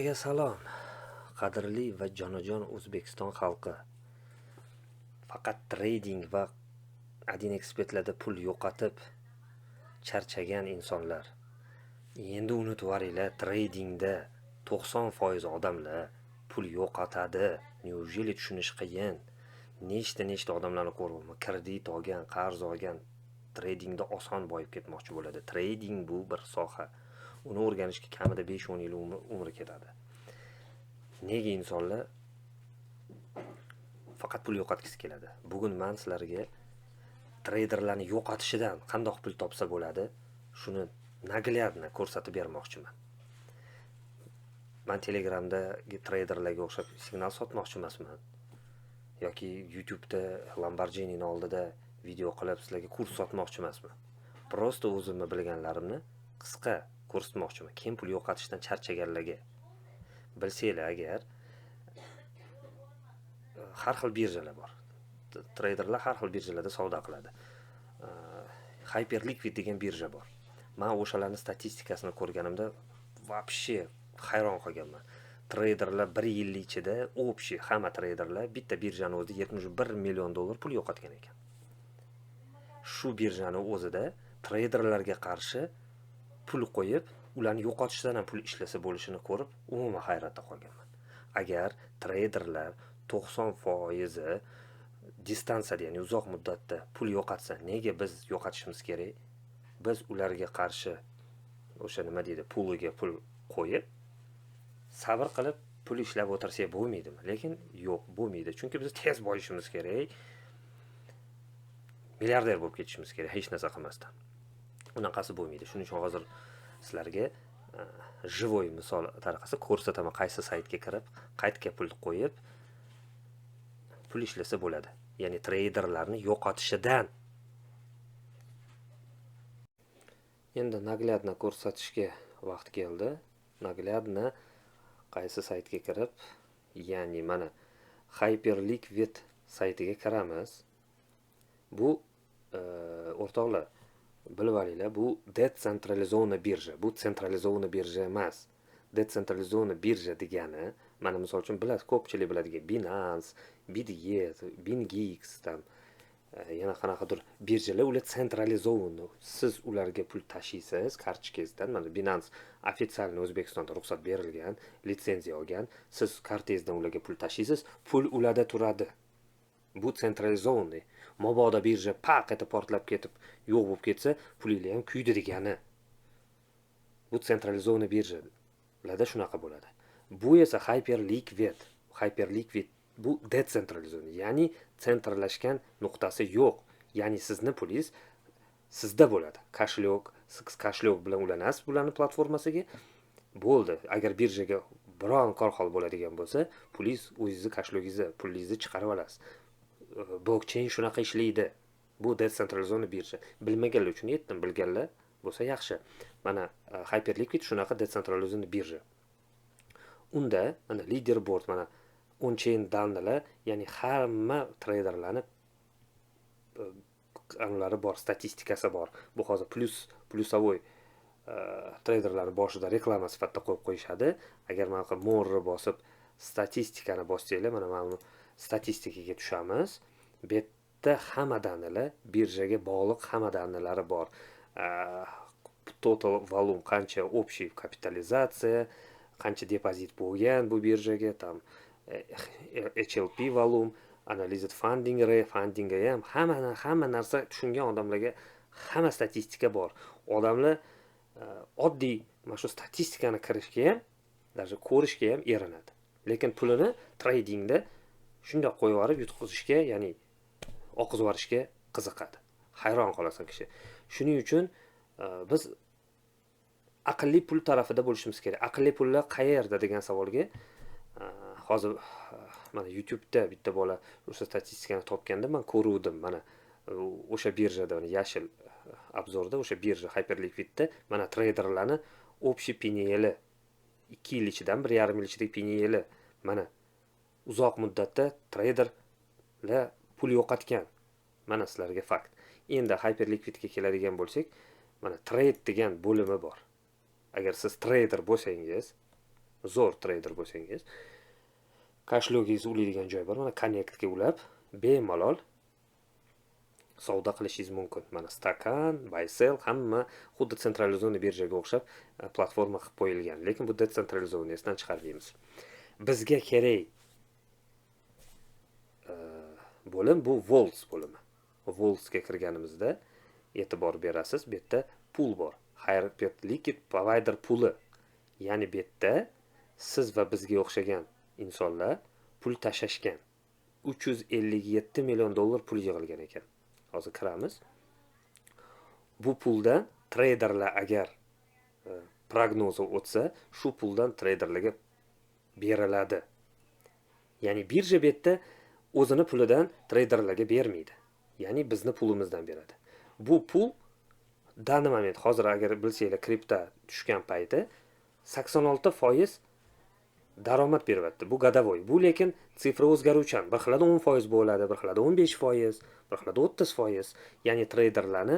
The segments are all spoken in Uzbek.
Barchaga salom. Qadrli va jonajon O'zbekiston xalqi. Faqat trading va adin ekspertlarda pul yo'qotib charchagan insonlar. Endi unutib yuboringlar, tradingda 90% odamlar pul yo'qotadi. Neujeli tushunish qiyin. Nechta odamlarni ko'ryapman. Kredit olgan, qarz olgan, tradingda oson boyib ketmoqchi bo'ladi. Trading bu bir soha. Uni o'rganishga kamida 5-10 yil umri ketadi. Nega insonlar faqat pul yo'qotgisi keladi? Bugun men sizlarga treyderlarni yo'qotishidan qanday pul topsa bo'ladi, shuni naglядно ko'rsatib bermoqchiman. Men Telegramdagi treyderlarga o'xshab signal sotmoqchi emasman. Yoki YouTube'da Lamborghini'ning oldida video qilib sizlarga kurs sotmoqchi emasman. Prosta o'zimni bilganlarimni qisqa ko'rsatmoqchiman. Kim pul yo'qotishdan charchaganlarga. Bilsanglar agar, har xil birjalar bor. Treyderlar har xil birjalarda savdo qiladi. Hyperliquid degan birja bor. Men o'shalarning statistikasini ko'rganimda вообще hayron qolganman. Treyderlar 1 yil ichida общий hamma treyderlar bitta birjani o'zida $71 million pul yo'qotgan ekan. Shu birjani o'zida treyderlarga qarshi pul qo'yib, ularni yo'qotishdan ham pul ishlasa bo'lishini ko'rib, umuman hayratda qolganman. Agar treyderlar 90% distansiyada, ya'ni uzoq muddatda pul yo'qotsa, nega biz yo'qotishimiz kerak? Biz ularga qarshi o'sha nima deydi, puliga pul qo'yib, sabr qilib pul ishlab o'tirsak bo'lmaydimi? Lekin yo'q, bo'lmaydi. Chunki biz tez boyishimiz kerak. Milliarder bo'lib ketishimiz kerak, hech narsa qilmasdan. Unaqasi bo'lmaydi. Shuning uchun hozir sizlarga живой misol tariqasida ko'rsataman, qaysi saytga kirib, qaytga pul qo'yib pul ishlasa bo'ladi. Ya'ni treyderlarni yo'qotishidan. Endi naglядно ko'rsatishga vaqt keldi. Naglядно qaysi saytga kirib, ya'ni mana Hyperliquid saytiga kiramiz. Bu o'rtoqlar, bilib olinglar, bu desentralizovanный birja. Bu sentralizovanный birja emas. Desentralizovanный birja degani, mana misol uchun bilasiz, ko'pchilik biladigan Binance, BitGet, BingX tam yana qanaqadir birjalar, ular sentralizovanный. Siz ularga pul tashiysiz kartochkangizdan. Mana Binance ofitsialni O'zbekistonda ruxsat berilgan, litsenziya olgan. Siz kartangizdan ularga pul tashiysiz, pul ularda turadi. Bu sentralizovanный. Mabodo birja etib portlab ketib, yo'q bo'lib ketsa, pulinglar ham kuydi degani. Bu sentralizovanный birjalarda shunaqa bo'ladi. Bu esa Hyperliquid. Hyperliquid bu desentralizovanный, ya'ni sentrlashgan nuqtasi yo'q. Ya'ni sizning pulingiz sizda bo'ladi. Siz kashlyok bilan ulanasiz bularning platformasiga. Bo'ldi. Agar birjaga biron hol bo'ladigan bo'lsa, pulingiz o'zingizni kashlyogingizni, pulingizni chiqarib olasiz. Blockchain shunaqa ishlaydi. Bu desentralizovanный birja. Bilmaganlar uchun aytdim, bilganlar bo'lsa yaxshi. Mana Hyperliquid shunaqa desentralizovanный birja. Unda mana leaderboard, mana on-chain danlar, ya'ni hamma treyderlarni anlari bor, statistikasi bor. Bu hozir plyusavoy treyderlarning boshida reklama sifatida qo'yib qo'yishadi. Agar mana morni bosib statistikani bossanglar, mana bu statistikaga tushamiz. Bu yerda hamma danlar, birjaga bog'liq hamma danlari bor. Total volume qancha, общий kapitalizatsiya, qancha depozit bo'lgan bu birjaga, tam HLP volume, analyzed funding, refunding ham hamma narsa tushungan odamlarga hamma statistika bor. Odamlar oddiy mana shu statistikani kirishga ham, даже ko'rishga ham erinadi. Lekin pulini tradingda shunday qo'yib yuborib yutqizishga, ya'ni oqizib yuborishga qiziqadi. Hayron qolasan kishi. Shuning uchun biz aqlli pul tarafida bo'lishimiz kerak. Aqlli pullar qayerda degan savolga hozir mana YouTube'da bitta bola o'sha statistikani topganda men ko'ruvdim. Mana o'sha birjada, yashil obzorda o'sha birja Hyperliquidda mana treyderlarni общий piniyeli 2 yil ichidan 1,5 yil ichidagi piniyeli mana uzoq muddatda treyderlar pul yo'qotgan. Mana sizlarga fakt. Endi Hyperliquidga keladigan bo'lsak, mana trade degan bo'limi bor. Agar siz trader bo'lsangiz, zo'r treyder bo'lsangiz, kashlogingiz ulaydigan joy bor. Mana Connectga ulab, bemalol savdo qilishingiz mumkin. Mana stakan, buy sell hamma xuddi sentralizovanniy birjaga o'xshab platforma qilib qo'yilgan. Lekin bu desentralizovanniydan chiqarmaymiz. Bizga kerak bo'lim bu Vaults bo'limi. Vaultsga kirganimizda e'tibor berasiz, bu yerda pul bor. Hyperliquid provider puli. Ya'ni bu yerda siz va bizga o'xshagan insonlar pul tashashgan. 357 million dollar pul yig'ilgan ekan. Hozir kiramiz. Bu puldan treyderlar agar prognozi o'tsa, shu puldan treyderlarga beriladi. Ya'ni birja bu yerda o'zini pulidan treyderlarga bermaydi. Ya'ni bizni pulimizdan beradi. Bu pul данный moment hozir agar bilsanglar kripto tushgan payti 86% daromad beryapti. Bu gadavoy. Bu lekin sifra o'zgaruvchan. Bir xilada 10% bo'ladi, bir xilada 15%, bir xilada 30%. Ya'ni treyderlarni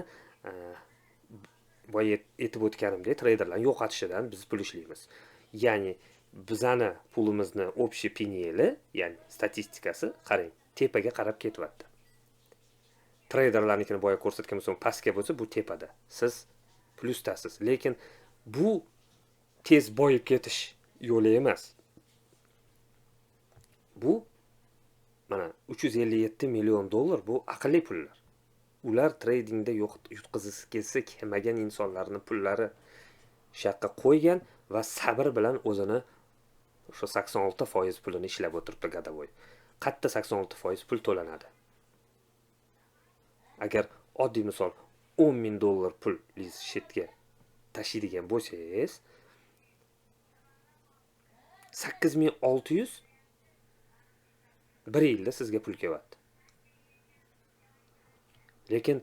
boya aytib o'tganimdek, treyderlarni yo'qotishidan biz pul ishlaymiz. Ya'ni bizani pulimizni общий piniyeli, ya'ni statistikasi qarang, tepaga qarab ketyapti. Treyderlarnikini boya ko'rsatgan bo'lsam, pastga bo'lsa, bu tepada. Siz plyusdasiz. Lekin bu tez boyib ketish yo'li emas. Bu mana 357 million dollar bu aqlli pullar. Ular tradingda yutqizisi kelsa kelmagan insonlarning pullari shaqqa qo'ygan va sabr bilan o'zini o'sha 86% pulini ishlab o'tiribdi gadavoy. Qatta 86% pul to'lanadi. Agar oddiy misol 10 ming dollar pul shetga tashiydigan bo'lsangiz 8600 bir yilda sizga pul kelyapti. Lekin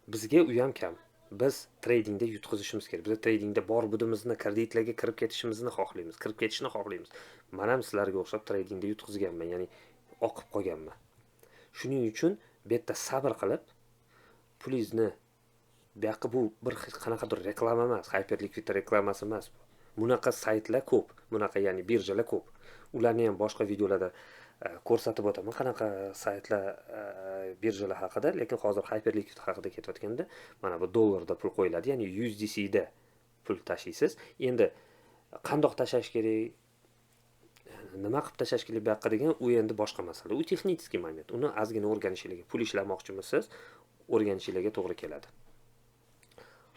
bizga u ham kam. Biz tradingda yutqizishimiz kerak. Biz tradingda bor budimizni kreditlarga kirib ketishimizni xohlaymiz, kirib ketishni xohlaymiz. Men ham sizlarga o'xshab tradingda yutqizganman, ya'ni oqib qolganman. Shuning uchun bu yerda sabr qilib pulingizni bu bir qanaqadir reklama emas, Hyperliquid reklamasi emas. Bunaqa saytlar ko'p, bunaqa ya'ni birjalar ko'p. Ularni ham boshqa videolarda ko'rsatib o'taman, qanaqa saytlar birjalar haqida, lekin hozir Hyperliquid haqida ketayotganda, mana bu dollarda pul qo'yiladi, ya'ni USDC da pul tashiysiz. Endi qandoq tashlash kerak, nima qilib tashlash kerak bu yoqqa degan u endi boshqa masala. U texnik moment. Uni ozgina o'rganishingiz, pul ishlamoqchimisiz, o'rganishingiz to'g'ri keladi.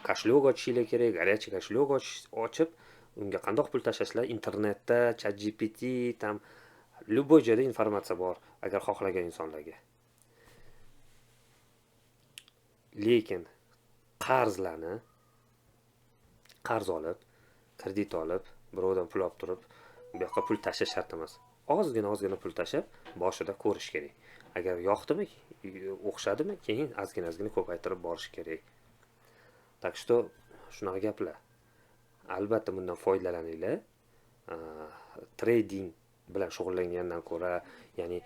Kashlog ochishingiz kerak, горячий kashlog ochib, unga qandoq pul tashlashlar internetda, ChatGPT, tam любой joyda informatsiya bor agar xohlagan insonlarga. Lekin qarz olib, kredit olib, birovdan pul olib turib, bu yoqqa pul tashlash shart emas. Ozgina pul tashlab, boshida ko'rish kerak. Agar yoqdimi, o'xshadimi, keyin ozgina ko'paytirib borish kerak. Так что shunaqa gaplar. Albatta bundan foydalaninglar. Trading bilan shug'ullangandan ko'ra, ya'ni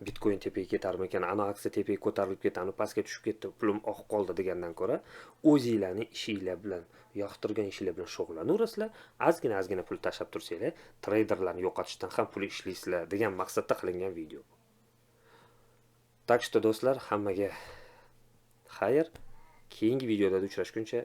Bitcoin tepaga ketarmikan, ana aksiya tepaga ko'tarilib ketadi, pastga tushib ketdi, pulim oqib qoldi degandan ko'ra, o'zingizlarning ishinglar bilan, yoqtirgan ishinglar bilan shug'ullanaverasizlar. Ozgina pul tashlab tursanglar, treyderlarni yo'qotishdan ham pul ishlaysizlar degan maqsadda qilingan video. Так что do'stlar, hammaga xayr. Keyingi videoda uchrashguncha